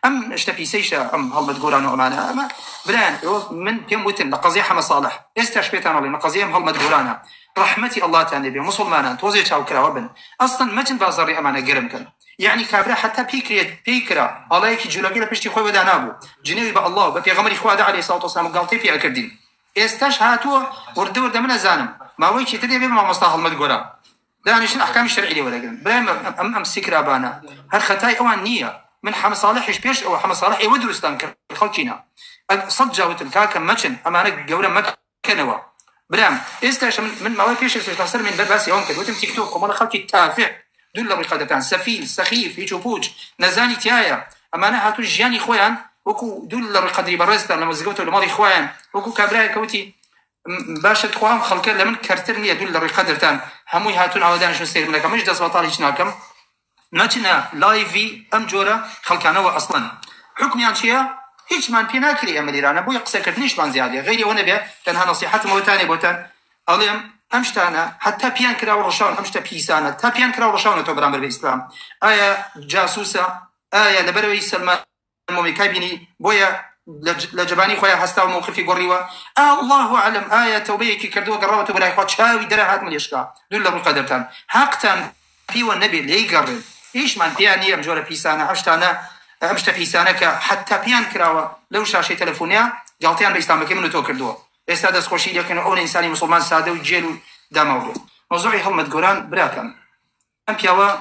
ام شتا بيسيشا ام هل مدقوران وامانه اما بران من بيم وتن لقضيه حما صالح استاش بيتان الله لقضيه هل مدقوران رحمتي الله تعالى بي مسلمان توزي تشاو كلا وبن اصلا ما تن بازاري امانه جرم كان يعني كابرا حتى بيكرا الله يكي جولاقي لبشتي خوي ودانابو جنيوي با الله بيغمري خواد عليه الصلاه والسلام قالتي في اكردين استاش هاتو ورد من زانم ما ويكي تدي بما مصطلح المدقوران دانش الاحكام الشرعيه ولا قال بلا ام سكرا بانا هل خطاي اوان نيه من حمى صالح بيش او حمى صالح يودرستان خلقينا صدجا وتلكاك ماتشن امانه جوره مكنوا برام استاش من ما بيش تصير من بس يوم كده وتم تيك توك وما خلقي تافع دول الرقاده تاع سفيل سخيف يشوفوج نزاني تيايا امانه هاتو جاني خويان وكو دول القدري برزت لما زقوتو الماضي خوان وكو كابراي كوتي باش تخوام خلك لمن كرترني دول القدر تان هموي هاتون عودان شو سير منك مش دس بطالي جناكم ناتنا لايفي ام جورا خلكانا اصلا حكمي عن شيء هيك ما بينا كري امري انا ابوي قصه كدنيش بان زياده غيري وانا بيا تنها نصيحه موتاني بوتان اليوم امشتانا حتى بيان كرا ورشاون امشتا بيسانا تا بيان كرا ورشاون تو برامبر بالاسلام ايا جاسوسه ايا لبروي سلمان موميكايبيني بويا لجباني خويا هستا موقفي قريوا الله اعلم ايه توبيكي كردو قربت بلا اخوات شاوي درهات من يشكا دول له قدرتان حقتان في والنبي اللي يقرب ايش من بياني ام جوله بيسانا اشتانا امشتا بيسانك حتى بيان كراوا لو شاشه تليفونيا قالتيان باسلامك منو تو كردو استاذ خوشي لكن اون انساني مسلمان ساده وجيل دا موضوعي هلمت قران براكم ام بيوا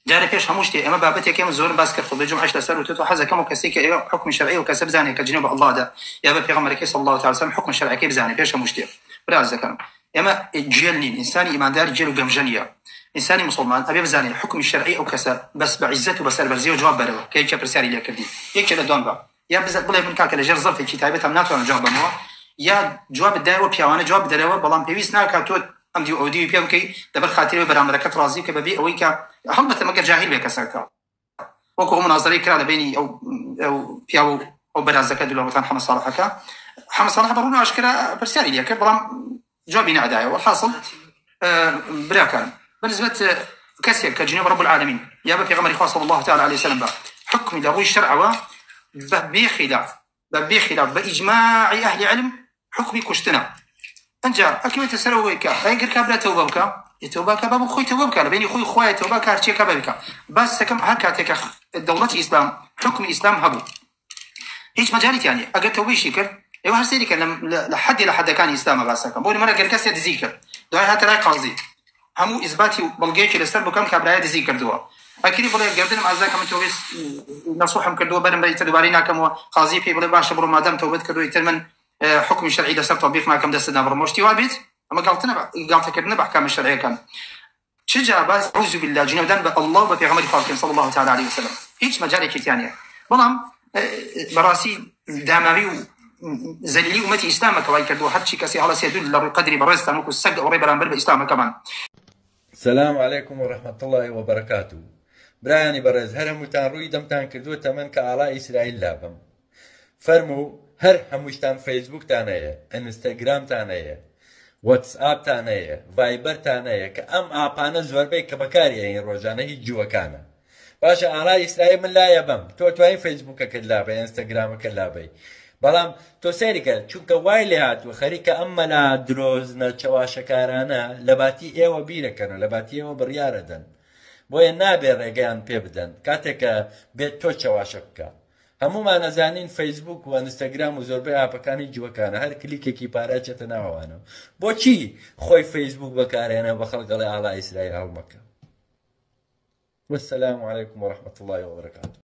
جاري فيش هموشتي اما بابتي كم زور بس كرتو بجمعه لسر وتتو حزه كم كسيك حكم شرعي وكسب زاني كجنوب الله ده يا بابي غمرك صلى الله عليه وسلم حكم شرعي كيف زاني فيش هموشتي براز كلام اما جيلني انساني ايماندار جيل وقمجنيه انساني مسلمان ابي بزاني الحكم الشرعي او كسر بس بعزته بس برزي وجواب بره كي كبر ساري لك دي يك لدون با يا بزت بلا من كاك لجر في كتابه امنات وانا جواب مو يا جواب الدايو بيوانا جواب دراوه بلان بيويس ناكا تو ام دي اودي بيام كي دبر خاطري برامركه رازي كببي اويكا حلبت مگر جاهل بك سركا وكو مناظري كرا بيني او بياو او برازكه دول وطن حمص صالحك حمص صالح برونا اشكرا برسالي لك برام جوابي نعدايا والحاصل براكان بالنسبه كسير كجنوب رب العالمين يا بابي غمر صلى الله تعالى عليه وسلم حكم لغوي الشرع بخلاف باجماع اهل علم حكمي كشتنا انجا اكيد تسرويك غير كابلا توبك يتوبك باب خوي توبك بيني خوي خويا توبك هرشي كبابك بس كم هكاتك الدولة الاسلام حكم الاسلام هبو هيك مجالي يعني اجل توبي شكر ايوا هرسيري كان لحد كان اسلام بس كم بقول مره قال كسر ذكر دعاء هات راي قاضي همو اثباتي بلغيك لسر بكم كبرايا ذكر دوا اكيد بقول قردن مع ذاك من توبيس نصوحهم كردوا بدن بيت دوارينا كم قاضي في بقول باش برو ما دام توبت كردوا يتمن حكم شرعي لسر تطبيق ما كم دستنا برموشتي وابيت اما قالت كردنا باحكام الشرعيه كان شجع بس اعوذ بالله جنودان الله وبيغمر خالق صلى الله تعالى عليه وسلم هيك مجالك ثانيه بلام براسي دامري زلي امتي اسلامك واي كردو حد شي كسي على سيدل القدر برستان وكو السق وري برامبر باسلامك كمان. السلام عليكم ورحمه الله وبركاته. براني برز هرمتان روي دمتان كردو تمن كعلى اسرائيل لابم فرمو هر همشتان فيسبوك تانية انستغرام تانية واتساب تانية فايبر تانية كأم آبانا زوربي كبكاري يعني روجانا هي جوا كانا باشا على إسرائيل من لا يبم توين فيسبوك كلابي انستغرام كلابي بلام تو سيري قال چونك وايلي هاتو خريكا أما لا دروزنا چواشا كارانا لباتي ايوا بيركنو لباتي ايوا برياردن بويا نابي رقيان بيبدن كاتك بيت تو چواشا بكا همو ما نزانين فيسبوك و انستغرام و زوربي آپاکانی جوکانه هر کلیکی پاره چه تناوانه بو چی خوی فيسبوك بكارينا بخلق الله على إسرائيل هالمكة. والسلام عليكم ورحمة الله وبركاته.